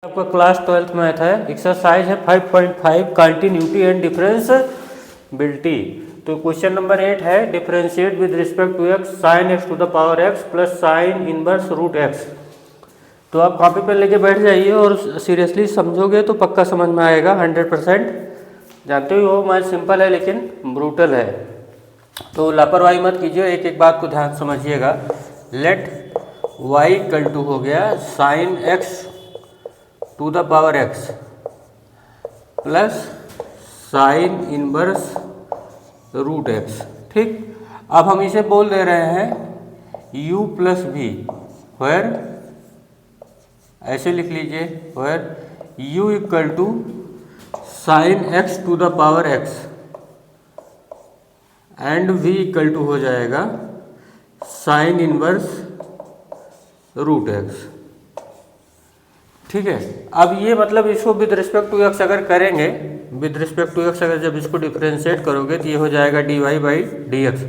आपका class 12th math है, exercise है 5.5 कंटिन्यूटी एंड डिफरेंसबिलिटी। तो क्वेश्चन नंबर 8 है differentiate with respect to x sine x to the power x plus sine inverse root x. तो आप copy पर लेके बैठ जाइए और सीरियसली समझोगे तो पक्का समझ में आएगा 100%। जानते ही हो मैथ सिंपल है लेकिन ब्रूटल है, तो लापरवाही मत कीजिए, एक एक बात को ध्यान समझिएगा। लेट y इक्वल टू हो गया sine x to the power x plus sine inverse root x. ठीक, अब हम इसे बोल दे रहे हैं u प्लस v, वेयर ऐसे लिख लीजिए where u equal to sine x to the power x and v equal to हो जाएगा साइन इनवर्स रूट एक्स। ठीक है, अब ये मतलब इसको विद रिस्पेक्ट टू एक्स अगर करेंगे, विद रिस्पेक्ट टू एक्स अगर जब इसको डिफ्रेंशिएट करोगे तो ये हो जाएगा dy बाई डी एक्स,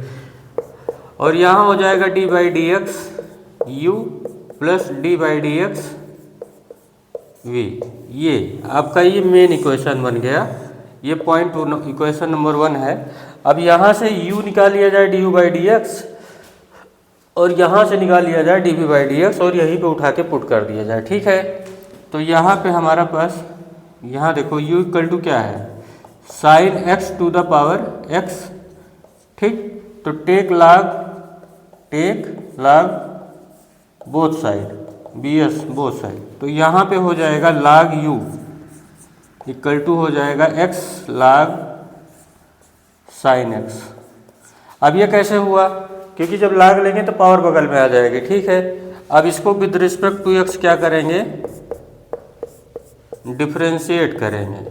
और यहाँ हो जाएगा d by d x u plus d by d x v. ये आपका ये मेन इक्वेशन बन गया, ये पॉइंट इक्वेशन नंबर 1 है। अब यहाँ से u निकाल लिया जाए d u by d x और यहाँ से निकाल लिया जाए d v by d x और यहीं पे उठा के पुट कर दिया जाए। ठीक है, तो यहाँ पे हमारा पास यहाँ देखो u इक्वल टू क्या है sine x to the power x। ठीक, तो take log both side bs both side, तो यहाँ पे हो जाएगा लाग u इक्वल टू हो जाएगा x लाग साइन x। अब ये कैसे हुआ, क्योंकि जब लाग लेंगे तो पावर बगल में आ जाएगी। ठीक है, अब इसको विद रिस्पेक्ट टू x क्या करेंगे, डिफरेंशिएट करेंगे।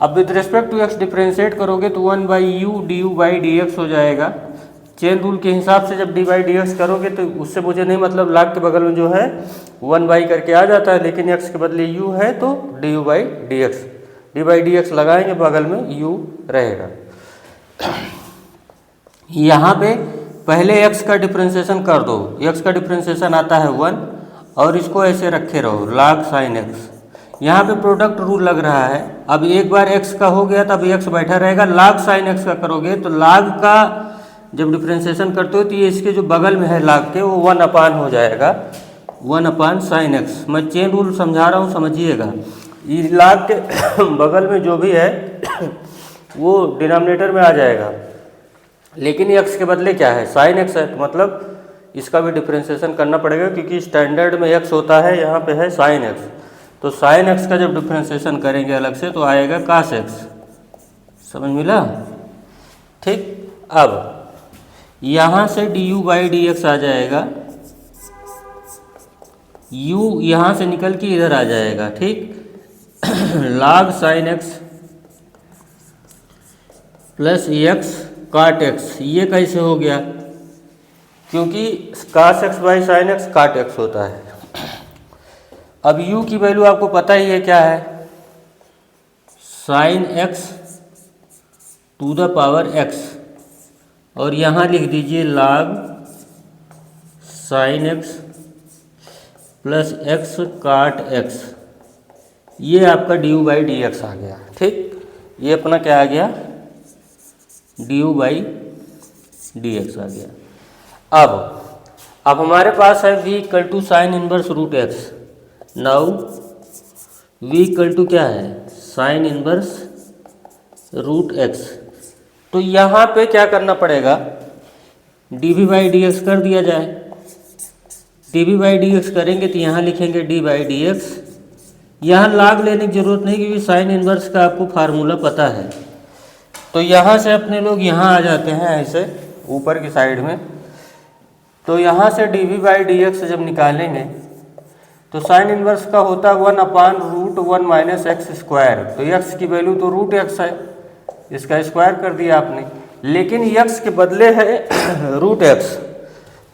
अब with respect to x differentiate करोगे तो 1 by u d u by d x हो जाएगा। चेन रूल के हिसाब से जब डी बाई डी एक्स करोगे तो उससे मुझे नहीं मतलब, लाग के बगल में जो है 1 बाई करके आ जाता है, लेकिन एक्स के बदले यू है तो D u by d x, D by d x लगाएंगे बगल में यू रहेगा। यहाँ पे पहले x का डिफरेंशिएशन कर दो, x का डिफरेंशिएशन आता है 1 और इसको ऐसे रखे रहो लाग साइन x। यहाँ पे प्रोडक्ट रूल लग रहा है, अब एक बार x का हो गया तब x बैठा रहेगा। लाग साइन x का करोगे तो लाग का जब डिफरेंशिएशन करते हो तो ये इसके जो बगल में है लाग के वो 1 अपान हो जाएगा 1 अपान साइन एक्स। मैं चेन रूल समझा रहा हूँ, समझिएगा। ये लाग के बगल में जो भी है वो डिनोमिनेटर में आ जाएगा, लेकिन x के बदले क्या है साइन x है, तो मतलब इसका भी डिफरेंशिएशन करना पड़ेगा, क्योंकि स्टैंडर्ड में x होता है, यहाँ पे है साइन x। तो साइन x का जब डिफरेंशिएशन करेंगे अलग से तो आएगा कास x। समझ मिला? ठीक, अब यहाँ से d u by d x आ जाएगा, u यहाँ से निकल के इधर आ जाएगा। ठीक, लाग sine x plus x cot x। ये कैसे हो गया, क्योंकि कास x by sign x cot x होता है। अब u की वैल्यू आपको पता ही है क्या है, sine x to the power x, और यहाँ लिख दीजिए log sine x plus x cot x। ये आपका d u by d x आ गया। ठीक, ये अपना क्या आ गया d u by d x आ गया। अब हमारे पास है v equal to sine inverse root x. Now v equal to क्या है साइन इनवर्स रूट एक्स। तो यहाँ पे क्या करना पड़ेगा, d v by d x कर दिया जाए। D v by d x करेंगे तो यहाँ लिखेंगे डी बाई डी एक्स। यहाँ लाग लेने की जरूरत नहीं, क्योंकि साइन इनवर्स का आपको फार्मूला पता है। तो यहाँ से अपने लोग यहाँ आ जाते हैं ऐसे ऊपर की साइड में, तो यहाँ से d v by d x जब निकालेंगे तो साइन इनवर्स का होता है 1 upon root 1 minus x square. तो एक्स की वैल्यू तो रूट एक्स है, इसका स्क्वायर कर दिया आपने, लेकिन एक्स के बदले है रूट एक्स।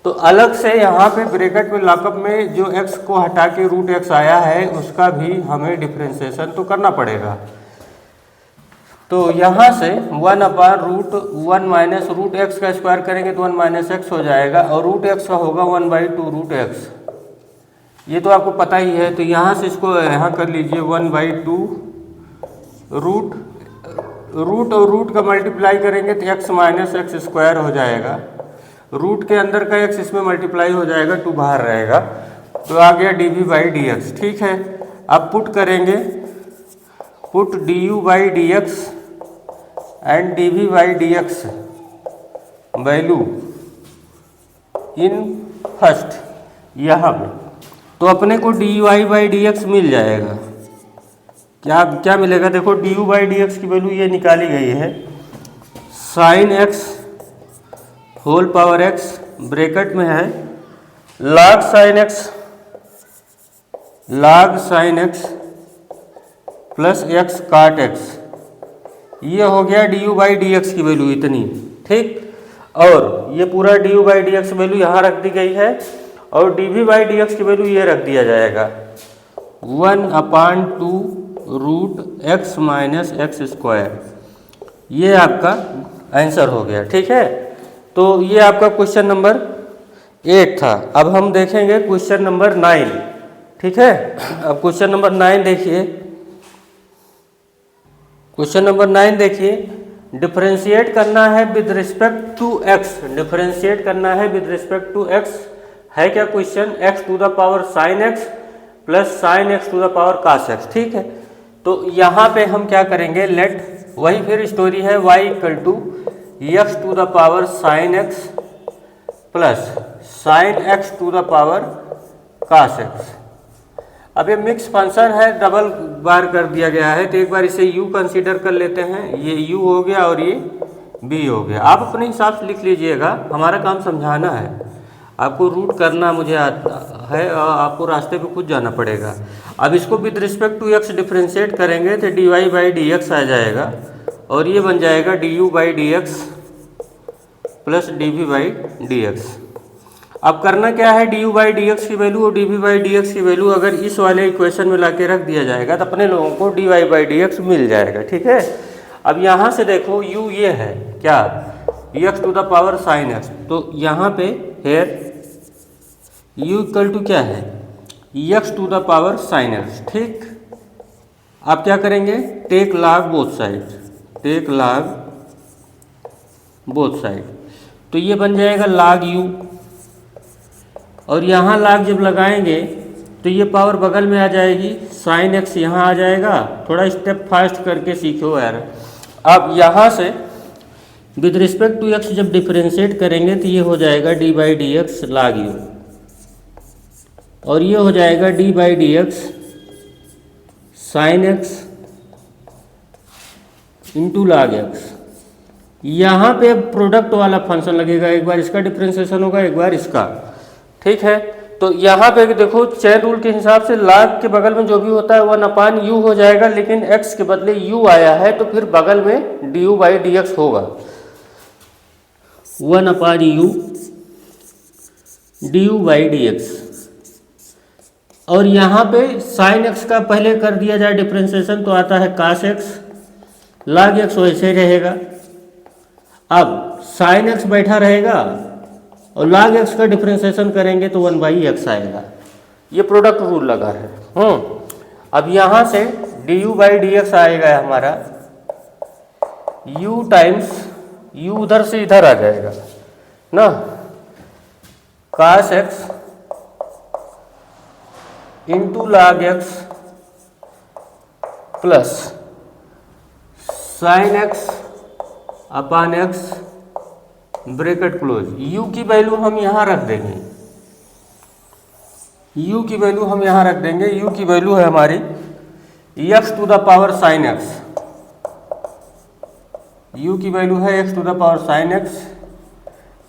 तो अलग से यहाँ पे ब्रैकेट में लॉकअप में जो x को हटा के रूट एक्स आया है उसका भी हमें डिफरेंशिएशन तो करना पड़ेगा। तो यहाँ से 1/√1 माइनस रूट एक्स का स्क्वायर करेंगे तो 1 माइनस एक्स हो जाएगा, और रूट एक्स का होगा 1/2 रूट एक्स, ये तो आपको पता ही है। तो यहाँ से इसको यहाँ कर लीजिए 1/2 रूट और रूट का मल्टीप्लाई करेंगे तो एक्स माइनस एक्स स्क्वायर हो जाएगा, रूट के अंदर का एक्स इसमें मल्टीप्लाई हो जाएगा, 2 बाहर रहेगा, तो आ गया dv/dx। ठीक है, अब पुट करेंगे, put du/dx and dv/dx value in first यहाँ पे, तो अपने को dy/dx मिल जाएगा। क्या क्या मिलेगा, देखो du/dx की वैल्यू ये निकाली गई है, sine x whole power x bracket में है log sin x plus x cot x, ये हो गया du/dx की वैल्यू इतनी। ठीक, और ये पूरा du/dx वैल्यू यहाँ रख दी गई है, और dv/dx की वैल्यू ये रख दिया जाएगा 1/2 root x minus x square, ये आपका आंसर हो गया। ठीक है, तो ये आपका क्वेश्चन नंबर 8 था। अब हम देखेंगे क्वेश्चन नंबर 9। ठीक है, अब क्वेश्चन नंबर 9 देखिए, क्वेश्चन नंबर 9 देखिए, डिफरेंशिएट करना है with respect to x, differentiate करना है विद रिस्पेक्ट टू एक्स, है क्या question, x to the power sine x plus sine x to the power cos x. ठीक है, तो यहाँ पे हम क्या करेंगे, लेट, वही फिर स्टोरी है, y equal to x to the power sine x plus sine x to the power cos x. अब ये मिक्स फंक्शन है, डबल बार कर दिया गया है, तो एक बार इसे u कंसीडर कर लेते हैं, ये u हो गया और ये b हो गया। आप अपने हिसाब से लिख लीजिएगा, हमारा काम समझाना है, आपको रूट करना मुझे आता है, आपको रास्ते पे खुद जाना पड़ेगा। अब इसको with respect to x differentiate करेंगे तो dy/dx आ जाएगा, और ये बन जाएगा du/dx प्लस dv/dx। अब करना क्या है, du/dx की वैल्यू और dv/dx की वैल्यू अगर इस वाले इक्वेशन में लाके रख दिया जाएगा तो अपने लोगों को dy/dx मिल जाएगा। ठीक है, अब यहाँ से देखो u ये है क्या, x to the power sine x, तो यहाँ पे हेयर u इक्वल टू क्या है, x to the power sine x. ठीक, आप क्या करेंगे, take log both side, take log both side, तो ये बन जाएगा log u, और यहाँ log जब लगाएंगे तो ये पावर बगल में आ जाएगी, साइन एक्स यहाँ आ जाएगा, थोड़ा स्टेप फास्ट करके सीखो यार। अब यहाँ से विद रिस्पेक्ट टू एक्स जब डिफरेंशिएट करेंगे तो ये हो जाएगा dy/dx log u, और ये हो जाएगा dy/dx sine x into log x। यहाँ पे प्रोडक्ट वाला फंक्शन लगेगा, एक बार इसका डिफरेंशिएशन होगा, एक बार इसका। ठीक है, तो यहाँ पे देखो चेन रूल के हिसाब से log के बगल में जो भी होता है 1/u हो जाएगा, लेकिन x के बदले u आया है तो फिर बगल में du/dx होगा, 1/u du/dx। और यहाँ पे साइन एक्स का पहले कर दिया जाए डिफरेंशिएशन तो आता है कास एक्स, log x वैसे रहेगा। अब साइन एक्स बैठा रहेगा और log x का डिफरेंशिएशन करेंगे तो 1/x आएगा, ये प्रोडक्ट रूल लगा है। अब यहाँ से du/dx आएगा हमारा u टाइम्स u, उधर से इधर आ जाएगा ना, cos x into log x plus sine x upon x bracket close. u की वैल्यू हम यहाँ रख देंगे, u की वैल्यू हम यहाँ रख देंगे, u की वैल्यू है हमारी x to the power sine x, u की वैल्यू है x to the power sine x,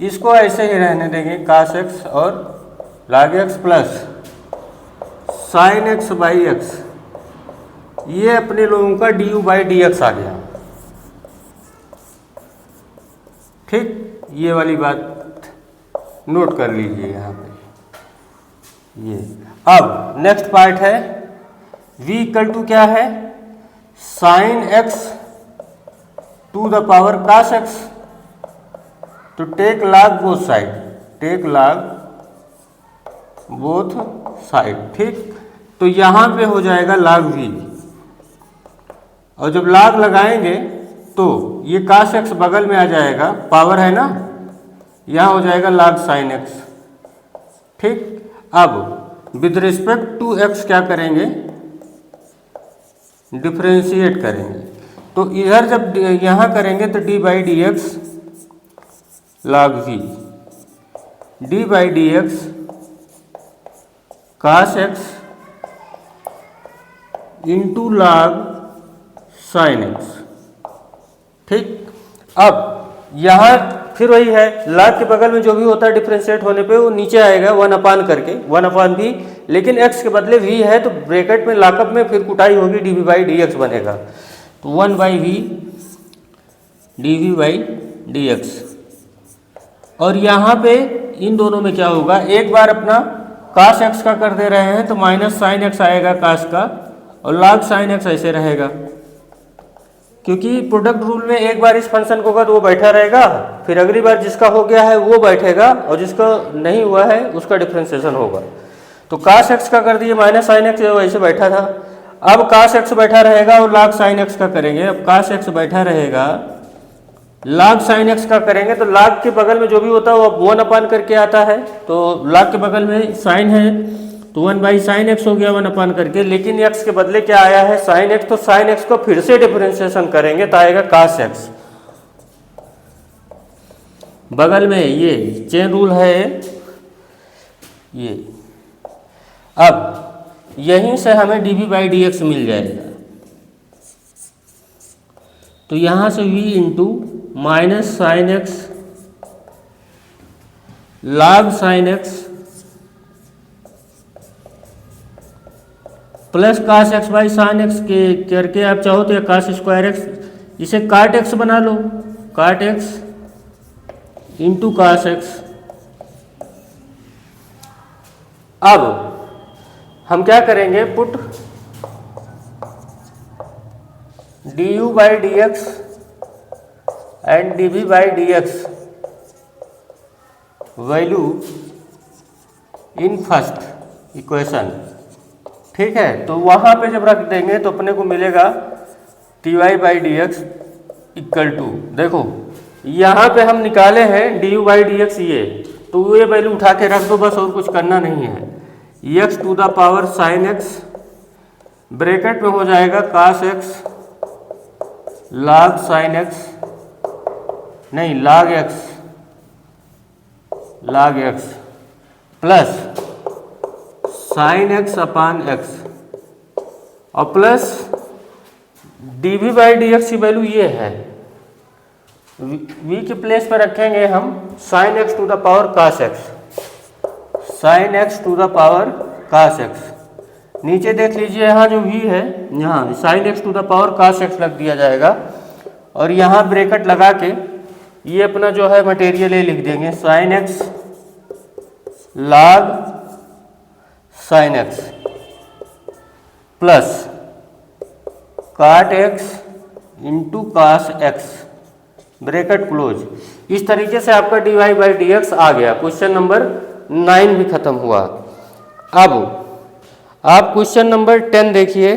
इसको ऐसे ही रहने देंगे कास एक्स और log x plus sine x by x, ये अपने लोगों का du/dx आ गया। ठीक, ये वाली बात नोट कर लीजिए यहाँ पे। ये अब नेक्स्ट पार्ट है v इक्वल टू क्या है, sine x to the power cos x, तो take log both side, take log both side, ठीक। तो यहाँ पे हो जाएगा log v, और जब log लगाएंगे तो ये cos x बगल में आ जाएगा, पावर है ना, यहाँ हो जाएगा log sin x, ठीक। अब विद रिस्पेक्ट टू x क्या करेंगे, डिफ्रेंशिएट करेंगे। तो इधर जब यहाँ करेंगे तो D by d x log v, D by d x cos x into log sin x, ठीक। अब यहाँ फिर वही है, log के बगल में जो भी होता है डिफ्रेंशिएट होने पे वो नीचे आएगा 1 अपान करके, 1 अपान v, लेकिन x के बदले v है तो ब्रैकेट में लॉकअप में फिर कुटाई होगी, d v by d x बनेगा, तो 1 by v d v by d x. और यहाँ पे इन दोनों में क्या होगा, एक बार अपना cos x का कर दे रहे हैं तो माइनस साइन एक्स आएगा cos का, और log साइन एक्स ऐसे रहेगा, क्योंकि प्रोडक्ट रूल में एक बार इस फंक्शन को होगा तो वो बैठा रहेगा, फिर अगली बार जिसका हो गया है वो बैठेगा, और जिसका नहीं हुआ है उसका डिफ्रेंशिएशन होगा। तो cos x का कर दिए माइनस साइन एक्स, वैसे बैठा था, अब cos x बैठा रहेगा और log साइन एक्स का करेंगे। अब cos x बैठा रहेगा, log साइन एक्स का करेंगे, तो log के बगल में जो भी होता है वो 1 अपान करके आता है, तो log के बगल में साइन है तो 1 बाई साइन एक्स हो गया 1 अपान करके, लेकिन x के बदले क्या आया है साइन एक्स, तो साइन एक्स को फिर से डिफरेंशिएशन करेंगे तो आएगा cos x। बगल में ये चेन रूल है ये। अब यहीं से हमें d v by d x मिल जाएगा, तो यहाँ से v into minus sine x log sine x plus cos x by sine x के करके आप चाहो तो cos स्क्वायर एक्स, इसे काट एक्स बना लो, काट एक्स इंटू cos एक्स। अब हम क्या करेंगे, put d u by d x and d v by d x value in first equation, ठीक है। तो वहाँ पे जब रख देंगे तो अपने को मिलेगा d y by d x equal to, देखो यहाँ पे हम निकाले हैं d u by d x, ये तो ये वैल्यू उठा के रख दो बस, और कुछ करना नहीं है। X to the power sine x bracket में हो जाएगा cos x log sine x, नहीं log x plus sine x upon x, और plus d v by d x की वैल्यू ये है, v के प्लेस पर रखेंगे हम sine x to the power cos x, sine x to the power cos x। नीचे देख लीजिए यहाँ जो v है, यहाँ sine x to the power cos x लग दिया जाएगा, और यहाँ ब्रैकेट लगा के ये अपना जो है मटेरियल ये लिख देंगे sine x log sine x plus cot x into cos x bracket close. इस तरीके से आपका d y by d x आ गया। क्वेश्चन नंबर 9 भी खत्म हुआ। अब आप क्वेश्चन नंबर 10 देखिए।